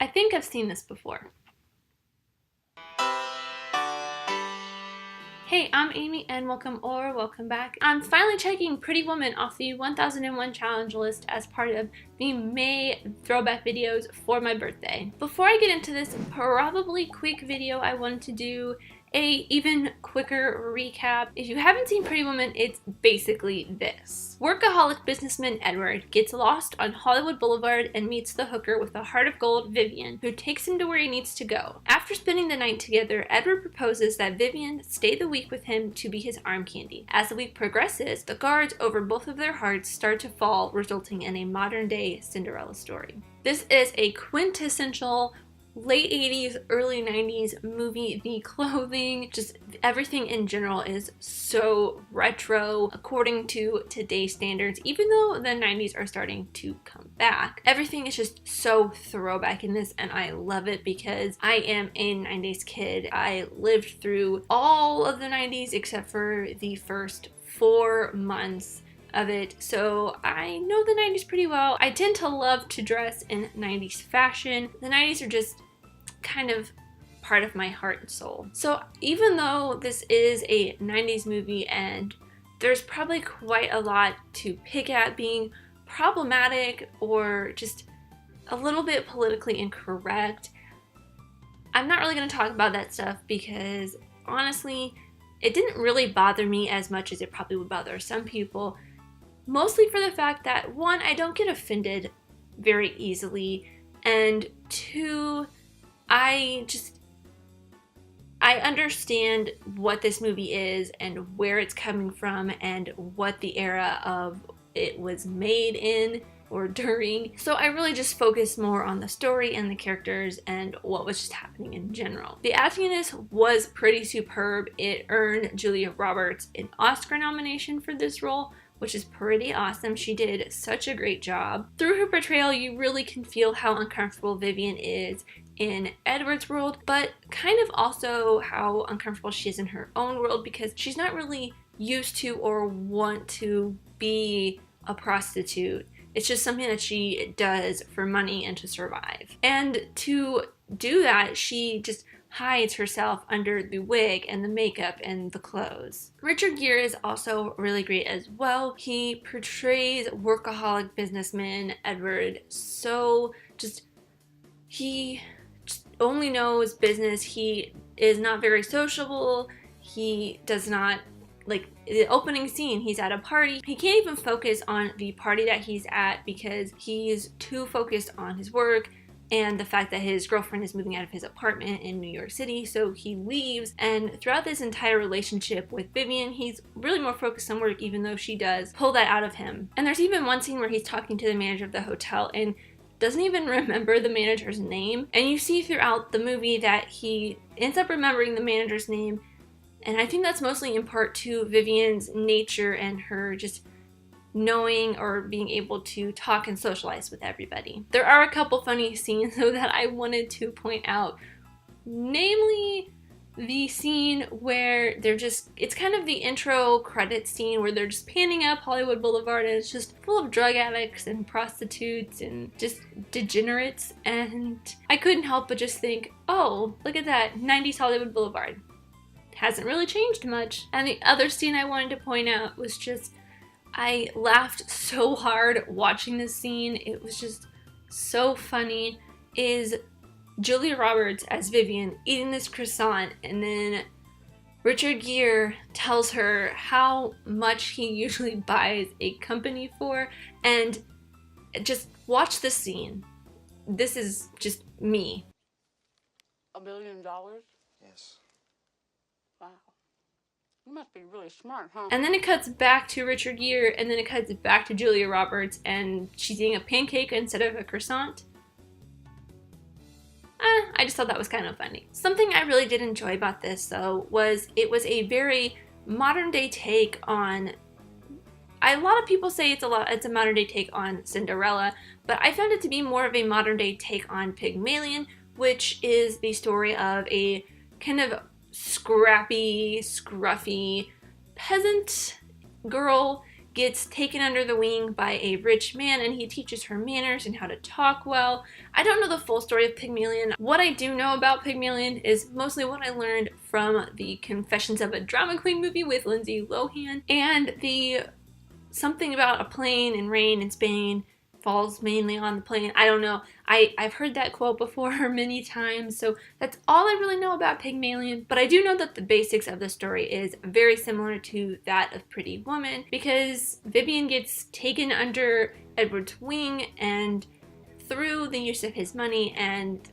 I think I've seen this before. Hey, I'm Amy and welcome back. I'm finally checking Pretty Woman off the 1001 challenge list as part of the May throwback videos for my birthday. Before I get into this probably quick video, I wanted to do a even quicker recap. If you haven't seen Pretty Woman, it's basically this. Workaholic businessman Edward gets lost on Hollywood Boulevard and meets the hooker with a heart of gold, Vivian, who takes him to where he needs to go. After spending the night together, Edward proposes that Vivian stay the week with him to be his arm candy. As the week progresses, the guards over both of their hearts start to fall, resulting in a modern-day Cinderella story. This is a quintessential late 80s, early 90s movie. The clothing, just everything in general is so retro according to today's standards, even though the 90s are starting to come back. Everything is just so throwback in this, and I love it because I am a 90s kid. I lived through all of the 90s except for the first 4 months of it, so I know the 90s pretty well. I tend to love to dress in 90s fashion. The 90s are just kind of part of my heart and soul. So even though this is a 90s movie and there's probably quite a lot to pick at being problematic or just a little bit politically incorrect, I'm not really going to talk about that stuff because honestly, it didn't really bother me as much as it probably would bother some people. Mostly for the fact that, one, I don't get offended very easily, and two, I understand what this movie is and where it's coming from and what the era of it was made in or during. So I really just focus more on the story and the characters and what was just happening in general. The acting in this was pretty superb. It earned Julia Roberts an Oscar nomination for this role, which is pretty awesome. She did such a great job. Through her portrayal, you really can feel how uncomfortable Vivian is in Edward's world, but kind of also how uncomfortable she is in her own world because she's not really used to or want to be a prostitute. It's just something that she does for money and to survive. And to do that, she just hides herself under the wig and the makeup and the clothes. Richard Gere is also really great as well. He portrays workaholic businessman Edward so he just only knows business. He is not very sociable. He does not, like the opening scene, he's at a party. He can't even focus on the party that he's at because he's too focused on his work and the fact that his girlfriend is moving out of his apartment in New York City, so he leaves. And throughout this entire relationship with Vivian, he's really more focused on work, even though she does pull that out of him. And there's even one scene where he's talking to the manager of the hotel and doesn't even remember the manager's name. And you see throughout the movie that he ends up remembering the manager's name, and I think that's mostly in part to Vivian's nature and her just knowing or being able to talk and socialize with everybody. There are a couple funny scenes though that I wanted to point out, namely the scene where it's kind of the intro credit scene where they're just panning up Hollywood Boulevard and it's just full of drug addicts and prostitutes and just degenerates, and I couldn't help but just think, oh, look at that, 90s Hollywood Boulevard. Hasn't really changed much. And the other scene I wanted to point out was just, I laughed so hard watching this scene. It was just so funny. Is Julia Roberts as Vivian eating this croissant, and then Richard Gere tells her how much he usually buys a company for, and just watch this scene. This is just me. $1 billion? Yes. Wow. You must be really smart, huh? And then it cuts back to Richard Gere, and then it cuts back to Julia Roberts, and she's eating a pancake instead of a croissant. I just thought that was kind of funny. Something I really did enjoy about this, though, was it was a very modern-day take on... A lot of people say it's a modern-day take on Cinderella, but I found it to be more of a modern-day take on Pygmalion, which is the story of a kind of scrappy, scruffy peasant girl gets taken under the wing by a rich man and he teaches her manners and how to talk well. I don't know the full story of Pygmalion. What I do know about Pygmalion is mostly what I learned from the Confessions of a Drama Queen movie with Lindsay Lohan, and the something about a plane and rain in Spain falls mainly on the plane. I don't know. I've heard that quote before many times, so that's all I really know about Pygmalion. But I do know that the basics of the story is very similar to that of Pretty Woman, because Vivian gets taken under Edward's wing, and through the use of his money and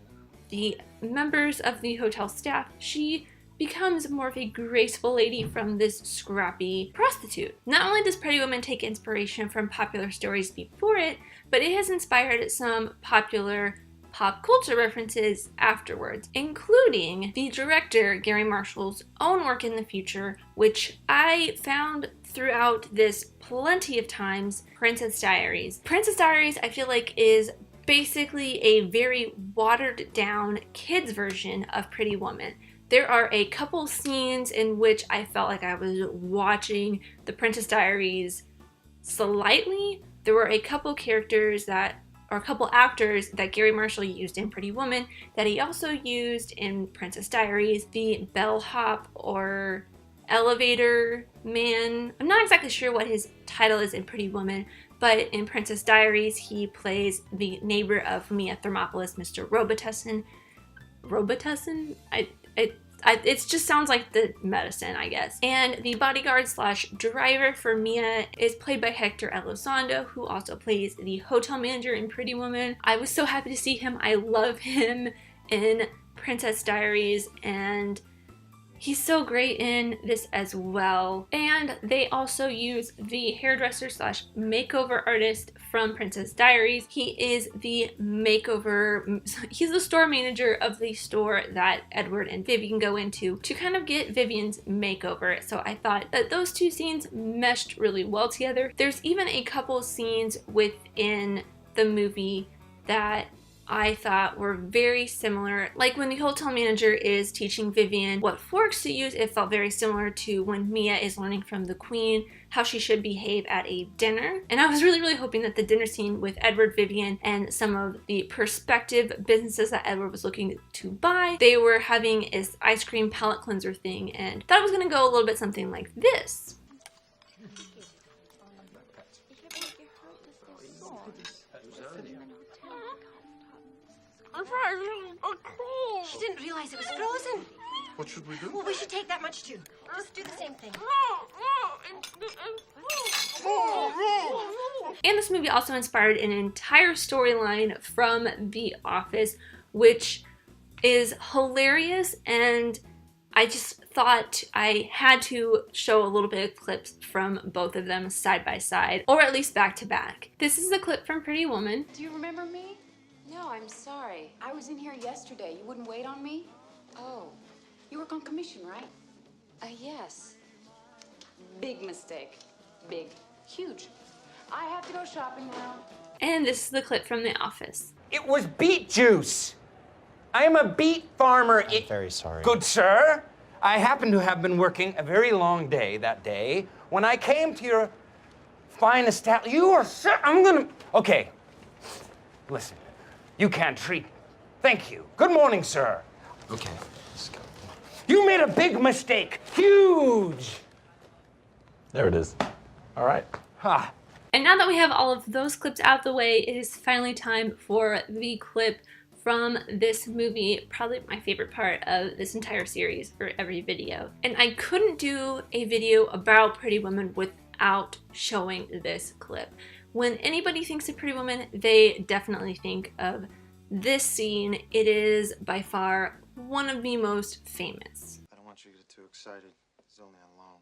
the members of the hotel staff, she becomes more of a graceful lady from this scrappy prostitute. Not only does Pretty Woman take inspiration from popular stories before it, but it has inspired some popular pop culture references afterwards, including the director Gary Marshall's own work in the future, which I found throughout this plenty of times, Princess Diaries. Princess Diaries, I feel like, is basically a very watered down kids version of Pretty Woman. There are a couple scenes in which I felt like I was watching the Princess Diaries slightly. There were a couple characters or a couple actors that Gary Marshall used in Pretty Woman that he also used in Princess Diaries. The bellhop or elevator man, I'm not exactly sure what his title is in Pretty Woman, but in Princess Diaries he plays the neighbor of Mia Thermopolis, Mr. Robitussin. Robitussin? It just sounds like the medicine, I guess. And the bodyguard / driver for Mia is played by Hector Elizondo, who also plays the hotel manager in Pretty Woman. I was so happy to see him. I love him in Princess Diaries, and he's so great in this as well. And they also use the hairdresser / makeover artist from Princess Diaries. He is the he's the store manager of the store that Edward and Vivian go into to kind of get Vivian's makeover. So I thought that those two scenes meshed really well together. There's even a couple scenes within the movie that I thought were very similar. Like when the hotel manager is teaching Vivian what forks to use, it felt very similar to when Mia is learning from the Queen how she should behave at a dinner. And I was really hoping that the dinner scene with Edward, Vivian, and some of the prospective businesses that Edward was looking to buy, they were having this ice cream palate cleanser thing, and thought it was gonna go a little bit something like this. She didn't realize it was frozen. What should we do? Well, we should take that much too. Just do the same thing. And this movie also inspired an entire storyline from The Office, which is hilarious, and I just thought I had to show a little bit of clips from both of them side by side, or at least back to back. This is a clip from Pretty Woman. Do you remember me? No, I'm sorry. I was in here yesterday. You wouldn't wait on me? Oh, you work on commission, right? Yes. Big mistake. Big. Huge. I have to go shopping now. And this is the clip from The Office. It was beet juice. I am a beet farmer. I'm very sorry. Good sir, I happen to have been working a very long day that day when I came to your fine establishment. You are sir. Okay. Listen, you can't treat. Thank you. Good morning, sir. Okay, let's go. You made a big mistake. Huge. There it is. All right. Ha. And now that we have all of those clips out the way, it is finally time for the clip from this movie, probably my favorite part of this entire series for every video. And I couldn't do a video about Pretty Woman without showing this clip. When anybody thinks of Pretty Woman, they definitely think of this scene. It is by far one of the most famous. I don't want you to get too excited. It's only on loan.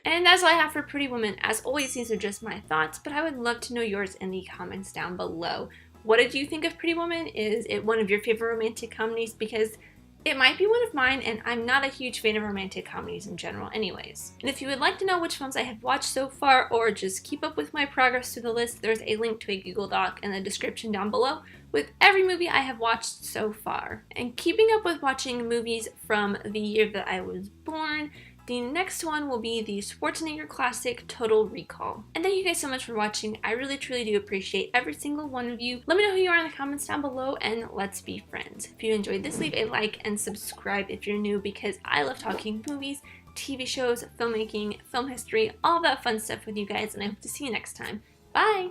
And that's all I have for Pretty Woman. As always, these are just my thoughts, but I would love to know yours in the comments down below. What did you think of Pretty Woman? Is it one of your favorite romantic comedies? Because it might be one of mine, and I'm not a huge fan of romantic comedies in general anyways. And if you would like to know which films I have watched so far, or just keep up with my progress through the list, there's a link to a Google Doc in the description down below, with every movie I have watched so far. And keeping up with watching movies from the year that I was born, the next one will be the Schwarzenegger classic Total Recall. And thank you guys so much for watching. I really truly do appreciate every single one of you. Let me know who you are in the comments down below and let's be friends. If you enjoyed this, leave a like and subscribe if you're new because I love talking movies, TV shows, filmmaking, film history, all that fun stuff with you guys, and I hope to see you next time. Bye!